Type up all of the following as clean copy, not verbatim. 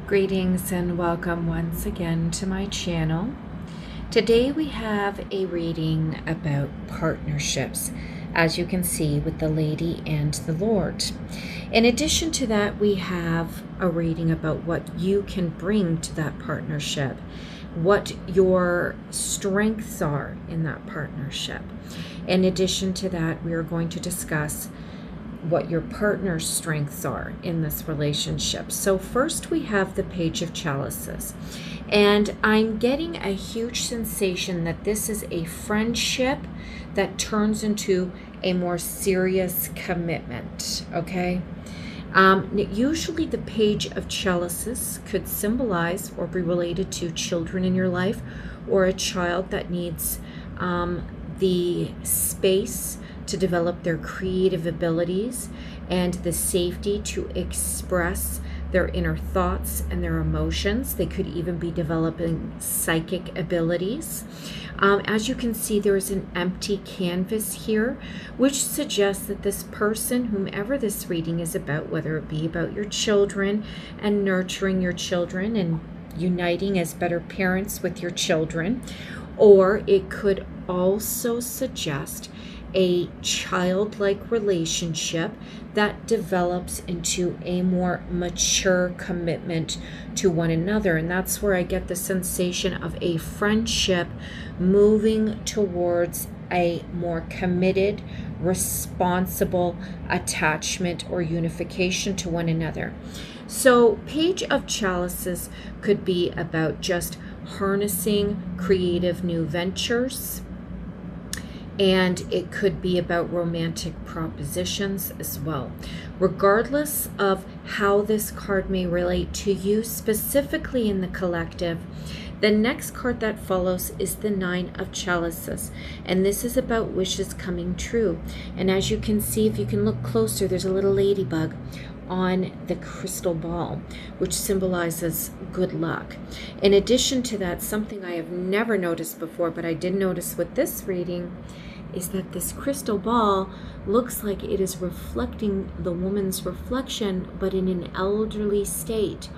Greetings and welcome once again to my channel. Today we have a reading about partnerships, as you can see with the Lady and the Lord. In addition to that, we have a reading about what you can bring to that partnership, what your strengths are in that partnership. In addition to that, we are going to discuss what your partner's strengths are in this relationship. So first we have the Page of Chalices, and I'm getting a huge sensation that this is a friendship that turns into a more serious commitment. Okay, usually the Page of Chalices could symbolize or be related to children in your life, or a child that needs the space to develop their creative abilities and the safety to express their inner thoughts and their emotions. They could even be developing psychic abilities. As you can see, there is an empty canvas here, which suggests that this person, whomever this reading is about, whether it be about your children and nurturing your children and uniting as better parents with your children, or it could also suggest a childlike relationship that develops into a more mature commitment to one another. And that's where I get the sensation of a friendship moving towards a more committed, responsible attachment or unification to one another. So Page of Chalices could be about just harnessing creative new ventures, and it could be about romantic propositions as well. Regardless of how this card may relate to you specifically in the collective, the next card that follows is the Nine of Chalices, and this is about wishes coming true. And as you can see, if you can look closer, there's a little ladybug on the crystal ball, which symbolizes good luck. In addition to that, something I have never noticed before, but I did notice with this reading, is that this crystal ball looks like it is reflecting the woman's reflection, but in an elderly state,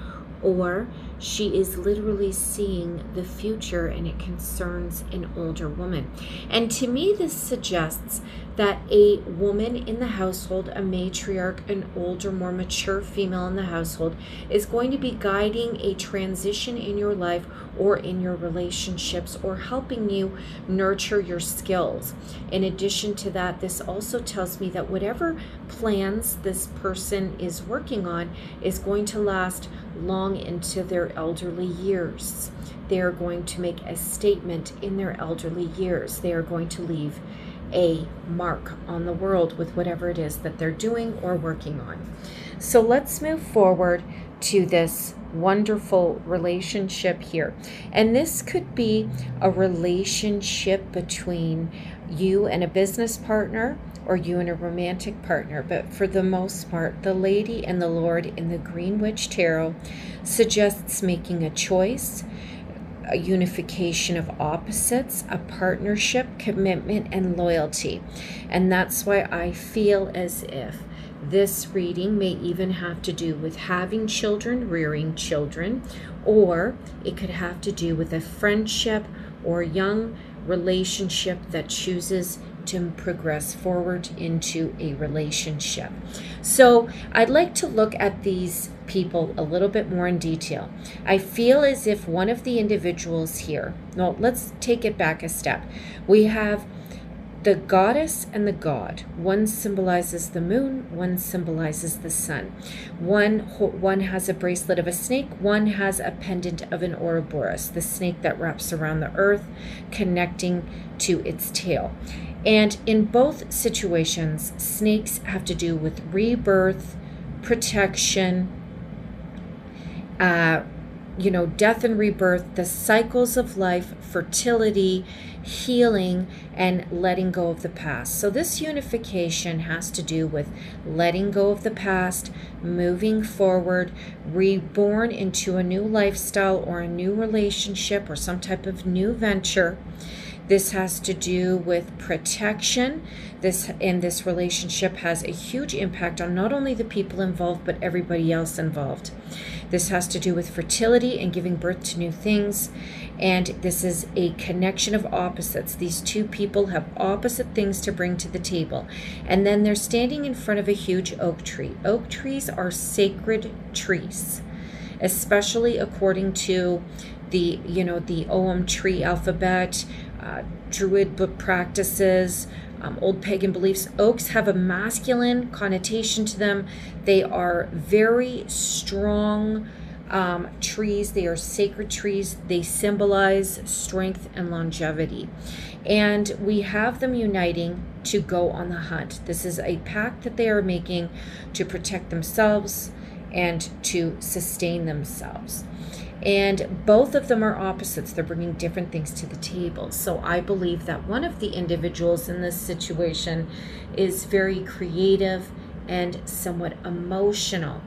or she is literally seeing the future and it concerns an older woman. And to me, this suggests that a woman in the household, a matriarch, an older, more mature female in the household, is going to be guiding a transition in your life or in your relationships, or helping you nurture your skills. In addition to that, this also tells me that whatever plans this person is working on is going to last long into their elderly years. They are going to make a statement in their elderly years. They are going to leave a mark on the world with whatever it is that they're doing or working on. So let's move forward to this wonderful relationship here. And this could be a relationship between you and a business partner, or you and a romantic partner. But for the most part, the Lady and the Lord in the Green Witch Tarot suggests making a choice, a unification of opposites, a partnership, commitment, and loyalty. And that's why I feel as if this reading may even have to do with having children, rearing children, or it could have to do with a friendship or young relationship that chooses to progress forward into a relationship. So I'd like to look at these people a little bit more in detail. I feel as if one of the individuals here, well, let's take it back a step. We have the goddess and the god. One symbolizes the moon, one symbolizes the sun. One has a bracelet of a snake, one has a pendant of an Ouroboros, the snake that wraps around the earth, connecting to its tail. And in both situations, snakes have to do with rebirth, protection, death and rebirth, the cycles of life, fertility, healing, and letting go of the past. So this unification has to do with letting go of the past, moving forward, reborn into a new lifestyle or a new relationship or some type of new venture This has to do with protection. This relationship has a huge impact on not only the people involved, but everybody else involved. This has to do with fertility and giving birth to new things. And this is a connection of opposites. These two people have opposite things to bring to the table. And then they're standing in front of a huge oak tree. Oak trees are sacred trees, especially according to the Ogham tree alphabet, Druid book practices, old pagan beliefs. Oaks have a masculine connotation to them. They are very strong trees. They are sacred trees. They symbolize strength and longevity. And we have them uniting to go on the hunt. This is a pact that they are making to protect themselves and to sustain themselves. And both of them are opposites. They're bringing different things to the table. So I believe that one of the individuals in this situation is very creative and somewhat emotional.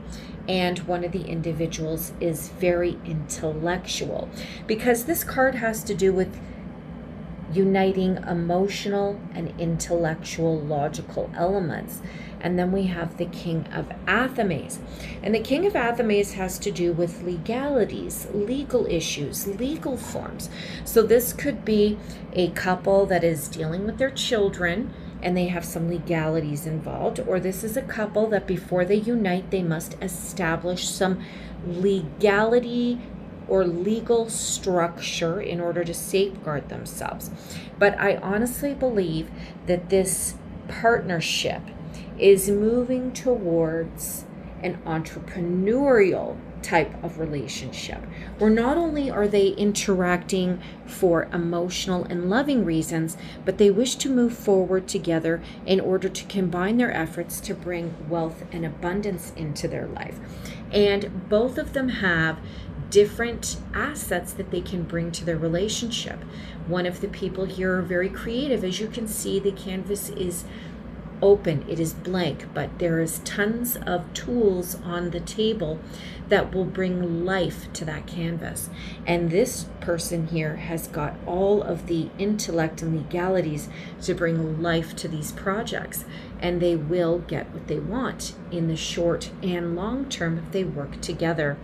And one of the individuals is very intellectual, because this card has to do with uniting emotional and intellectual logical elements. And then we have the King of Athames. And the King of Athames has to do with legalities, legal issues, legal forms. So this could be a couple that is dealing with their children and they have some legalities involved, or this is a couple that before they unite, they must establish some legality or legal structure in order to safeguard themselves. But I honestly believe that this partnership is moving towards an entrepreneurial type of relationship, where not only are they interacting for emotional and loving reasons, but they wish to move forward together in order to combine their efforts to bring wealth and abundance into their life. And both of them have different assets that they can bring to their relationship. One of the people here are very creative. As you can see, the canvas is open, it is blank, but there is tons of tools on the table that will bring life to that canvas. And this person here has got all of the intellect and legalities to bring life to these projects, and they will get what they want in the short and long term if they work together.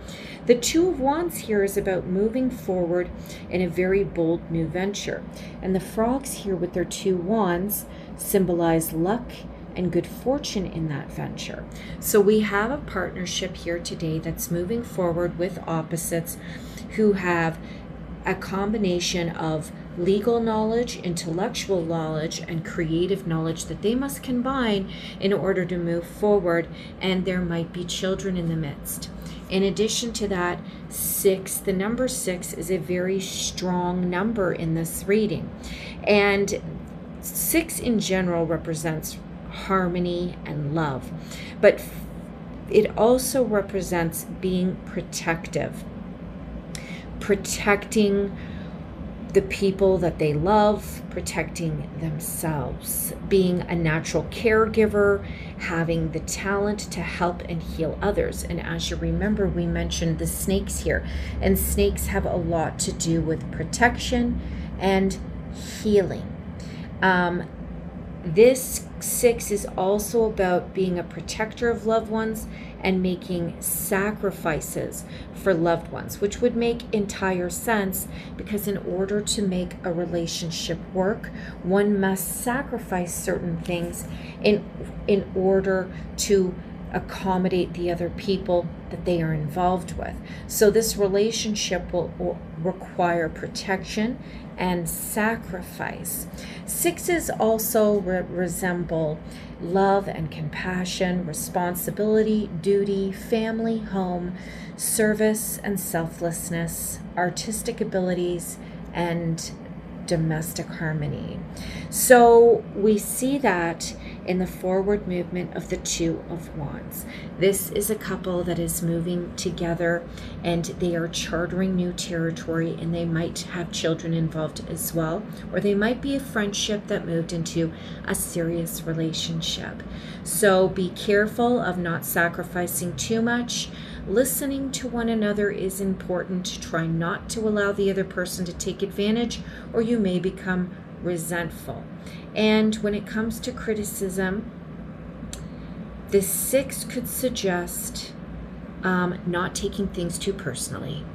The Two of Wands here is about moving forward in a very bold new venture, and the frogs here with their two wands symbolize luck and good fortune in that venture. So we have a partnership here today that's moving forward with opposites who have a combination of legal knowledge, intellectual knowledge, and creative knowledge that they must combine in order to move forward, and there might be children in the midst. In addition to that, the number 6 is a very strong number in this reading. And 6 in general represents harmony and love, but it also represents being protective, protecting the people that they love, protecting themselves, being a natural caregiver, having the talent to help and heal others. And as you remember, we mentioned the snakes here, and snakes have a lot to do with protection and healing. This 6 is also about being a protector of loved ones and making sacrifices for loved ones, which would make entire sense, because in order to make a relationship work, one must sacrifice certain things in order to accommodate the other people that they are involved with. So this relationship will require protection and sacrifice. 6s also resemble love and compassion, responsibility, duty, family, home, service and selflessness, artistic abilities, and domestic harmony. So we see that in the forward movement of the Two of Wands. This is a couple that is moving together, and they are chartering new territory, and they might have children involved as well, or they might be a friendship that moved into a serious relationship. So be careful of not sacrificing too much. Listening to one another is important. Try not to allow the other person to take advantage, or you may become resentful. And when it comes to criticism, the 6 could suggest not taking things too personally.